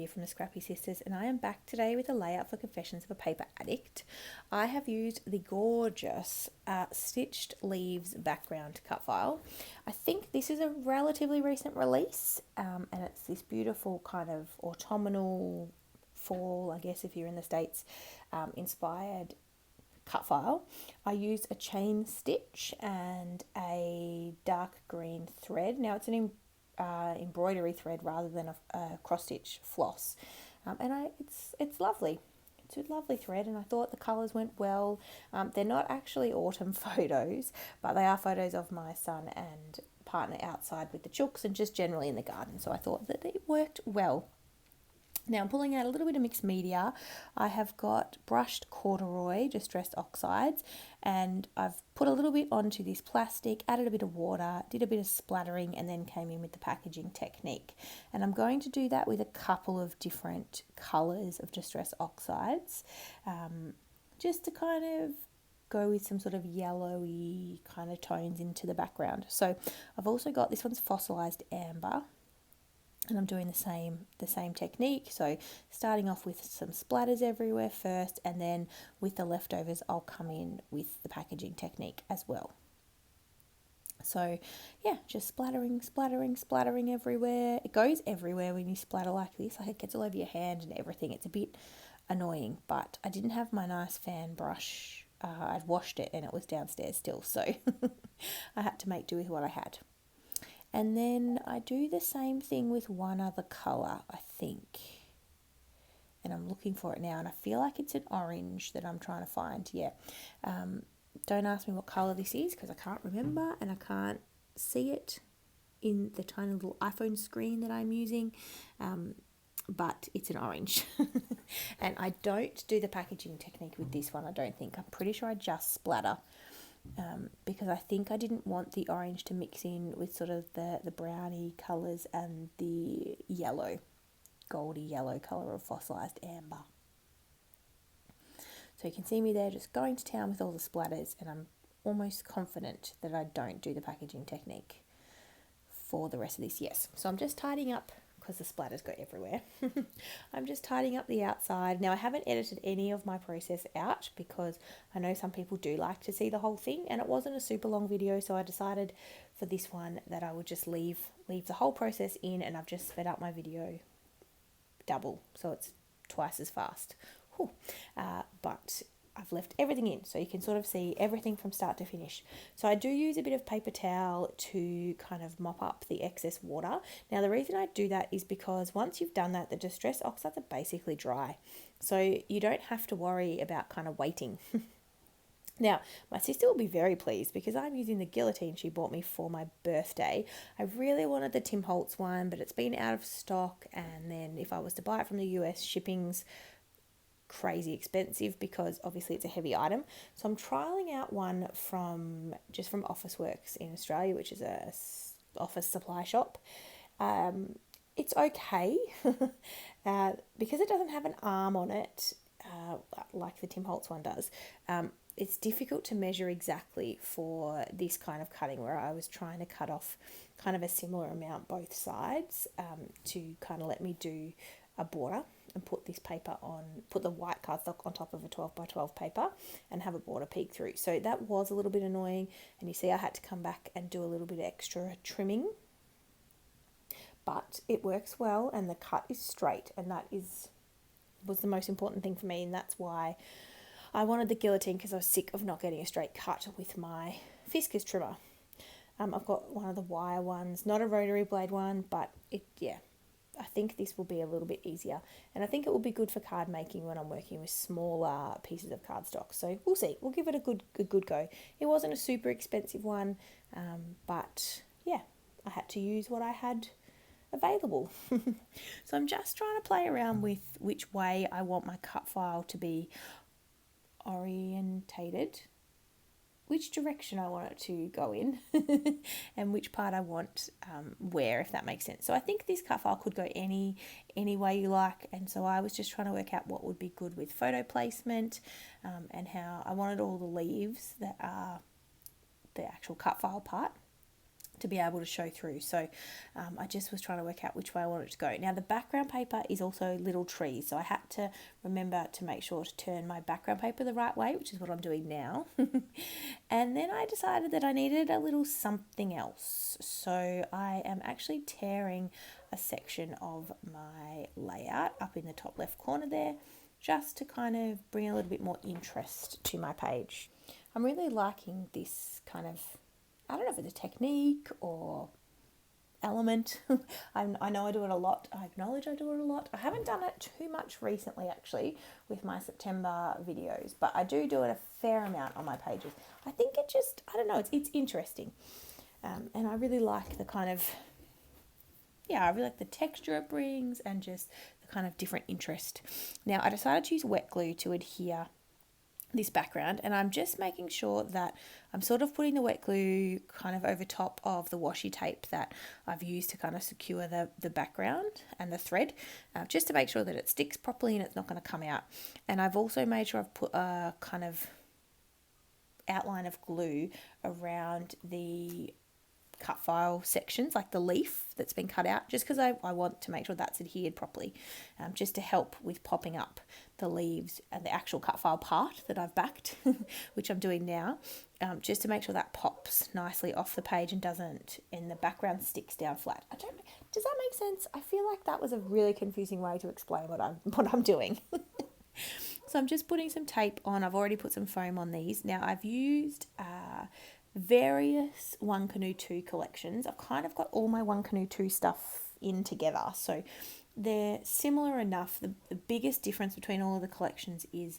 here from the Scrappy Sisters, and I am back today with a layout for Confessions of a Paper Addict. I have used the gorgeous Stitched Leaves background cut file. I think this is a relatively recent release, and it's this beautiful kind of autumnal fall, I guess if you're in the States, inspired cut file. I used a chain stitch and a dark green thread. Now it's an embroidery thread rather than a cross stitch floss, and it's lovely. It's a lovely thread, and I thought the colours went well. They're not actually autumn photos, but they are photos of my son and partner outside with the chooks and just generally in the garden. So I thought that it worked well. Now I'm pulling out a little bit of mixed media. I have got brushed corduroy, distressed oxides, and I've put a little bit onto this plastic, added a bit of water, did a bit of splattering, and then came in with the packaging technique. And I'm going to do that with a couple of different colours of distressed oxides, just to kind of go with some sort of yellowy kind of tones into the background. So I've also got, this one's fossilized amber, and I'm doing the same technique. So starting off with some splatters everywhere first, and then with the leftovers I'll come in with the packaging technique as well. So yeah, just splattering everywhere. It goes everywhere when you splatter like this. Like it gets all over your hand and everything. It's a bit annoying, but I didn't have my nice fan brush. I'd washed it and it was downstairs still, so I had to make do with what I had. And then I do the same thing with one other colour, I think. And I'm looking for it now, and I feel like it's an orange that I'm trying to find. Yeah. Don't ask me what colour this is because I can't remember and I can't see it in the tiny little iPhone screen that I'm using. But it's an orange. And I don't do the packaging technique with this one, I don't think. I'm pretty sure I just splatter. Because I think I didn't want the orange to mix in with sort of the brownie colours and the yellow, goldy yellow colour of fossilized amber. So you can see me there just going to town with all the splatters, and I'm almost confident that I don't do the packaging technique for the rest of this. Yes, so I'm just tidying up because the splatters go everywhere. I'm just tidying up the outside. Now I haven't edited any of my process out because I know some people do like to see the whole thing, and it wasn't a super long video, so I decided for this one that I would just leave the whole process in, and I've just sped up my video double, so it's twice as fast. But I've left everything in so you can sort of see everything from start to finish. So I do use a bit of paper towel to kind of mop up the excess water. Now the reason I do that is because once you've done that, the distress oxides are basically dry. So you don't have to worry about kind of waiting. Now, my sister will be very pleased because I'm using the guillotine she bought me for my birthday. I really wanted the Tim Holtz one, but it's been out of stock, and then if I was to buy it from the US, shipping's crazy expensive because obviously it's a heavy item. So I'm trialing out one from Officeworks in Australia, which is a office supply shop. It's okay because it doesn't have an arm on it like the Tim Holtz one does. It's difficult to measure exactly for this kind of cutting, where I was trying to cut off kind of a similar amount both sides to kind of let me do a border and put this paper on, put the white cardstock on top of a 12 by 12 paper and have a border peek through. So that was a little bit annoying, and you see I had to come back and do a little bit extra trimming, but it works well and the cut is straight, and that was the most important thing for me, and that's why I wanted the guillotine, because I was sick of not getting a straight cut with my Fiskars trimmer. I've got one of the wire ones, not a rotary blade one, but I think this will be a little bit easier, and I think it will be good for card making when I'm working with smaller pieces of cardstock. So we'll see. We'll give it a good go. It wasn't a super expensive one, but yeah, I had to use what I had available. So I'm just trying to play around with which way I want my cut file to be orientated, which direction I want it to go in, and which part I want where, if that makes sense. So I think this cut file could go any way you like, and so I was just trying to work out what would be good with photo placement, and how I wanted all the leaves that are the actual cut file part to be able to show through. So I just was trying to work out which way I wanted to go. Now the background paper is also little trees, so I had to remember to make sure to turn my background paper the right way, which is what I'm doing now. And then I decided that I needed a little something else. So I am actually tearing a section of my layout up in the top left corner there, just to kind of bring a little bit more interest to my page. I'm really liking this kind of, I don't know if it's a technique or element. I know I do it a lot. I acknowledge I do it a lot. I haven't done it too much recently actually with my September videos, but I do it a fair amount on my pages. I think it just, I don't know, it's interesting. And I really like the kind of, I really like the texture it brings and just the kind of different interest. Now I decided to use wet glue to adhere this background, and I'm just making sure that I'm sort of putting the wet glue kind of over top of the washi tape that I've used to kind of secure the background and the thread, just to make sure that it sticks properly and it's not going to come out. And I've also made sure I've put a kind of outline of glue around the cut file sections, like the leaf that's been cut out, just because I want to make sure that's adhered properly, just to help with popping up the leaves and the actual cut file part that I've backed, which I'm doing now, just to make sure that pops nicely off the page and doesn't, and the background sticks down flat. Does that make sense? I feel like that was a really confusing way to explain what I'm doing. So I'm just putting some tape on. I've already put some foam on these. Now I've used various One Canoe 2 collections. I've kind of got all my One Canoe 2 stuff in together, so they're similar enough. The biggest difference between all of the collections is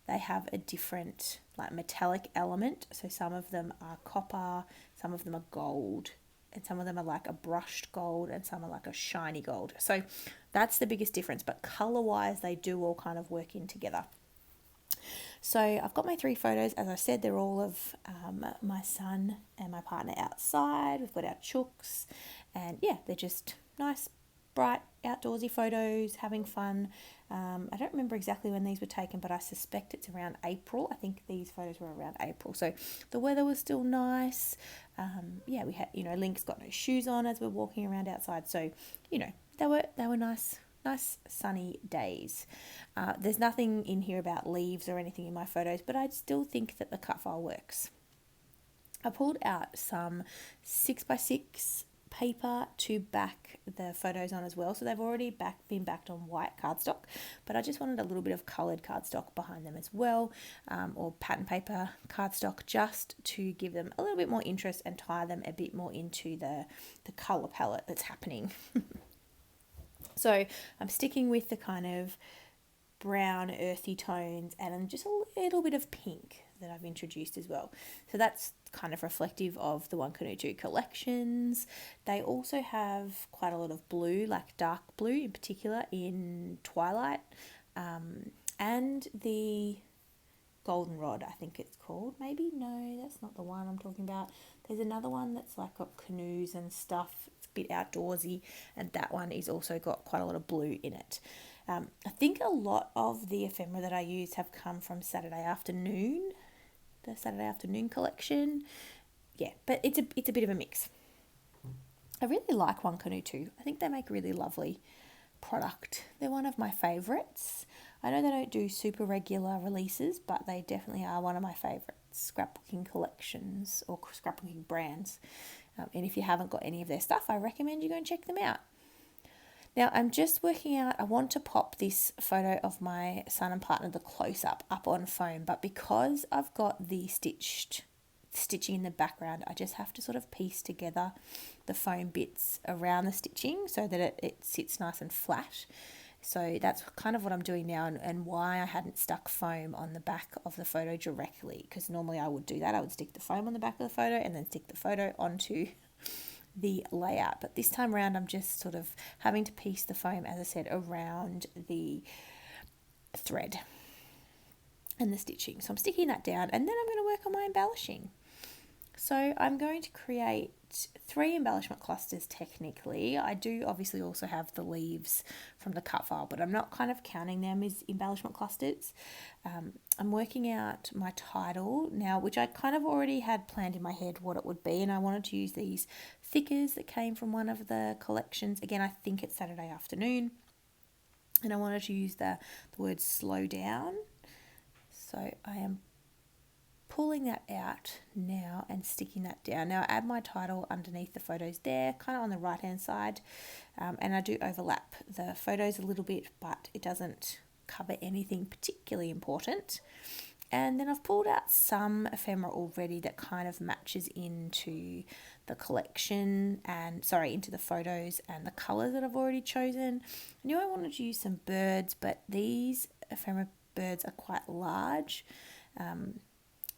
they have a different like metallic element. So some of them are copper, some of them are gold, and some of them are like a brushed gold, and some are like a shiny gold. So that's the biggest difference, but color wise they do all kind of work in together. So I've got my 3 photos. As I said, they're all of my son and my partner outside. We've got our chooks, and they're just nice, bright, outdoorsy photos, having fun. I don't remember exactly when these were taken, but I suspect it's around April. I think these photos were around April. So the weather was still nice. We had, Link's got no shoes on as we're walking around outside. So, they were nice sunny days. There's nothing in here about leaves or anything in my photos, but I still think that the cut file works. I pulled out some 6x6 paper to back the photos on as well, so they've already been backed on white cardstock, but I just wanted a little bit of coloured cardstock behind them as well, or pattern paper cardstock, just to give them a little bit more interest and tie them a bit more into the colour palette that's happening. So I'm sticking with the kind of brown earthy tones and just a little bit of pink that I've introduced as well. So that's kind of reflective of the One Canoe 2 collections. They also have quite a lot of blue, like dark blue in particular in Twilight, and the Goldenrod, I think it's called. Maybe, no, that's not the one I'm talking about. There's another one that's like got canoes and stuff. It's a bit outdoorsy, and that one is also got quite a lot of blue in it. I think a lot of the ephemera that I use have come from Saturday Afternoon, the Saturday Afternoon collection. Yeah, but it's a bit of a mix. I really like One Canoe 2. I think they make a really lovely product. They're one of my favourites. I know they don't do super regular releases, but they definitely are one of my favourite scrapbooking collections or scrapbooking brands. And if you haven't got any of their stuff, I recommend you go and check them out. Now I'm just working out, I want to pop this photo of my son and partner, the close-up, up on foam, but because I've got the stitching in the background, I just have to sort of piece together the foam bits around the stitching so that it sits nice and flat. So that's kind of what I'm doing now, and why I hadn't stuck foam on the back of the photo directly, because normally I would do that. I would stick the foam on the back of the photo and then stick the photo onto the layout. But this time around I'm just sort of having to piece the foam, as I said, around the thread and the stitching. So I'm sticking that down, and then I'm going to work on my embellishing. So I'm going to create 3 embellishment clusters technically. I do obviously also have the leaves from the cut file, but I'm not kind of counting them as embellishment clusters. I'm working out my title now, which I kind of already had planned in my head what it would be, and I wanted to use these thickers that came from one of the collections. Again, I think it's Saturday afternoon, and I wanted to use the word slow down. So I am pulling that out now and sticking that down. Now I add my title underneath the photos there, kind of on the right hand side, and I do overlap the photos a little bit, but it doesn't cover anything particularly important. And then I've pulled out some ephemera already that kind of matches into the collection and into the photos and the colours that I've already chosen. I knew I wanted to use some birds, but these ephemera birds are quite large.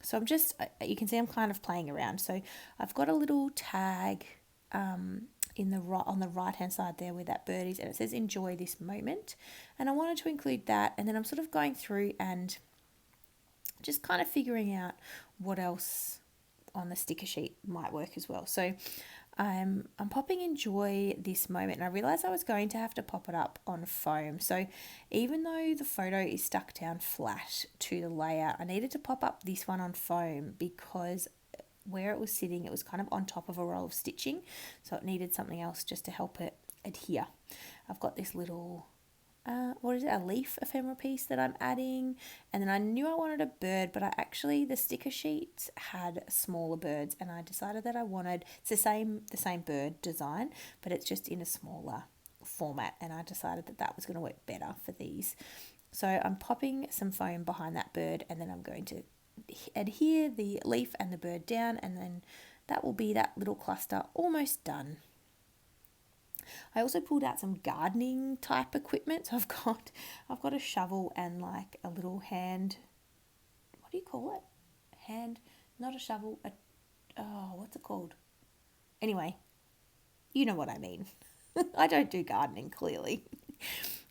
So I'm just, you can see I'm kind of playing around. So I've got a little tag on the right hand side there where that bird is, and it says enjoy this moment. And I wanted to include that, and then I'm sort of going through and just kind of figuring out what else on the sticker sheet might work as well. So I'm popping enjoy this moment, and I realised I was going to have to pop it up on foam. So even though the photo is stuck down flat to the layout, I needed to pop up this one on foam because where it was sitting, it was kind of on top of a roll of stitching, so it needed something else just to help it adhere. I've got this little a leaf ephemera piece that I'm adding, and then I knew I wanted a bird, but the sticker sheet had smaller birds, and I decided that it's the same bird design, but it's just in a smaller format, and I decided that was going to work better for these. So I'm popping some foam behind that bird, and then I'm going to adhere the leaf and the bird down, and then that will be that little cluster almost done. I also pulled out some gardening type equipment. So I've got a shovel and like a little hand. What do you call it? Hand, not a shovel. What's it called? Anyway, you know what I mean. I don't do gardening clearly,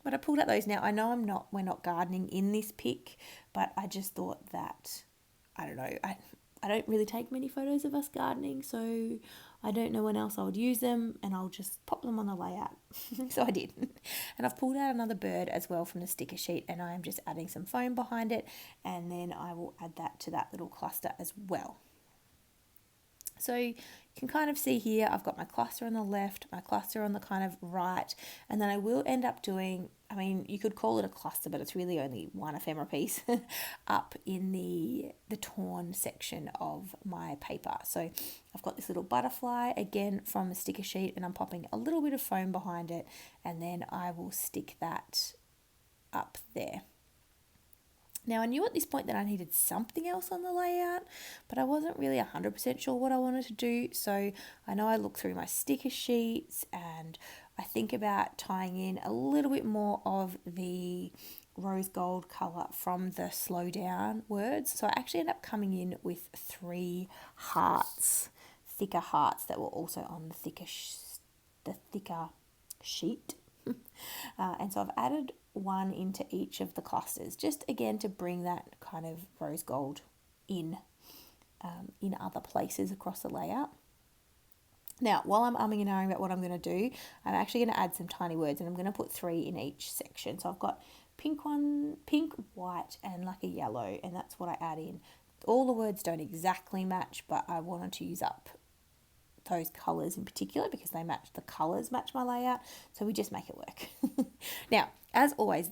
but I pulled out those. Now I know we're not gardening in this pic, but I just thought that I don't know. I don't really take many photos of us gardening, so I don't know when else I would use them, and I'll just pop them on the layout. So I did. And I've pulled out another bird as well from the sticker sheet, and I am just adding some foam behind it, and then I will add that to that little cluster as well. So you can kind of see here, I've got my cluster on the left, my cluster on the kind of right, and then I will end up doing, you could call it a cluster, but it's really only one ephemera piece up in the torn section of my paper. So I've got this little butterfly, again from the sticker sheet, and I'm popping a little bit of foam behind it, and then I will stick that up there. Now I knew at this point that I needed something else on the layout, but I wasn't really 100% sure what I wanted to do. So I know I look through my sticker sheets and I think about tying in a little bit more of the rose gold colour from the slow down words. So I actually end up coming in with 3 hearts, thicker hearts that were also on the thicker sheet. And so I've added one into each of the clusters, just again to bring that kind of rose gold in other places across the layout. Now, while I'm umming and ahhing about what I'm going to do, I'm actually going to add some tiny words, and I'm going to put 3 in each section. So I've got pink, white, and like a yellow, and that's what I add in. All the words don't exactly match, but I wanted to use up those colours in particular because the colours match my layout, so we just make it work. Now, as always,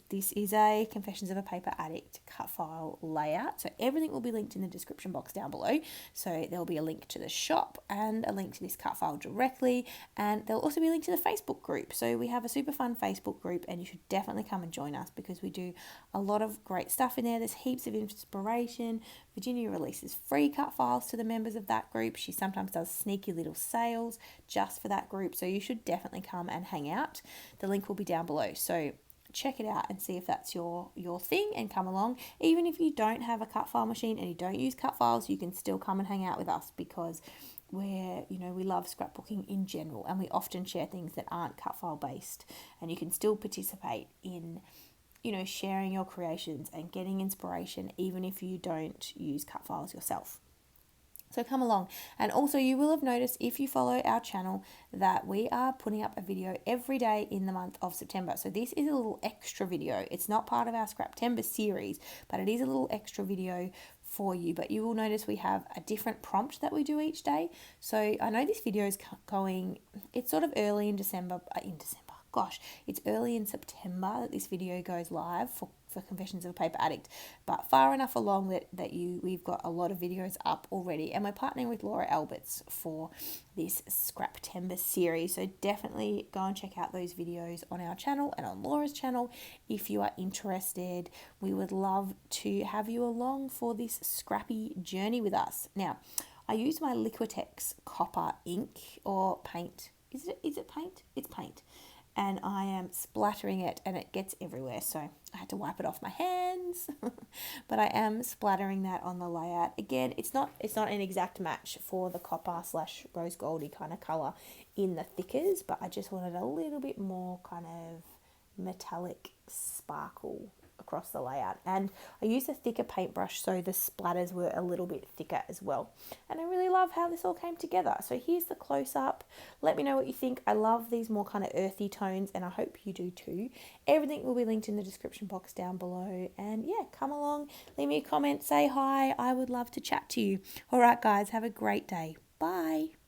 this is a Confessions of a Paper Addict cut file layout, so everything will be linked in the description box down below. So there'll be a link to the shop and a link to this cut file directly, and there'll also be a link to the Facebook group. So we have a super fun Facebook group, and you should definitely come and join us because we do a lot of great stuff in there. There's heaps of inspiration. Virginia releases free cut files to the members of that group. She sometimes does sneaky little sales just for that group, so you should definitely come and hang out. The link will be down below, so check it out and see if that's your thing and come along. Even if you don't have a cut file machine and you don't use cut files, you can still come and hang out with us because we love scrapbooking in general, and we often share things that aren't cut file based, and you can still participate in sharing your creations and getting inspiration even if you don't use cut files yourself. So come along. And also you will have noticed if you follow our channel that we are putting up a video every day in the month of September. So this is a little extra video. It's not part of our Scraptember series, but it is a little extra video for you. But you will notice we have a different prompt that we do each day. So I know this video is going, it's sort of early in December, gosh, it's early in September that this video goes live for Confessions of a Paper Addict, but far enough along that we've got a lot of videos up already, and we're partnering with Laura Alberts for this Scraptember series, so definitely go and check out those videos on our channel and on Laura's channel if you are interested. We would love to have you along for this scrappy journey with us. Now, I use my Liquitex copper ink or paint. Is it paint? It's paint. And I am splattering it and it gets everywhere, so I had to wipe it off my hands. But I am splattering that on the layout. Again, it's not an exact match for the copper / rose goldy kind of colour in the thickers, but I just wanted a little bit more kind of metallic sparkle across the layout. And I used a thicker paintbrush, so the splatters were a little bit thicker as well. And I really love how this all came together. So here's the close-up. Let me know what you think. I love these more kind of earthy tones, and I hope you do too. Everything will be linked in the description box down below. And yeah, come along, leave me a comment, say hi. I would love to chat to you. All right, guys, have a great day. Bye.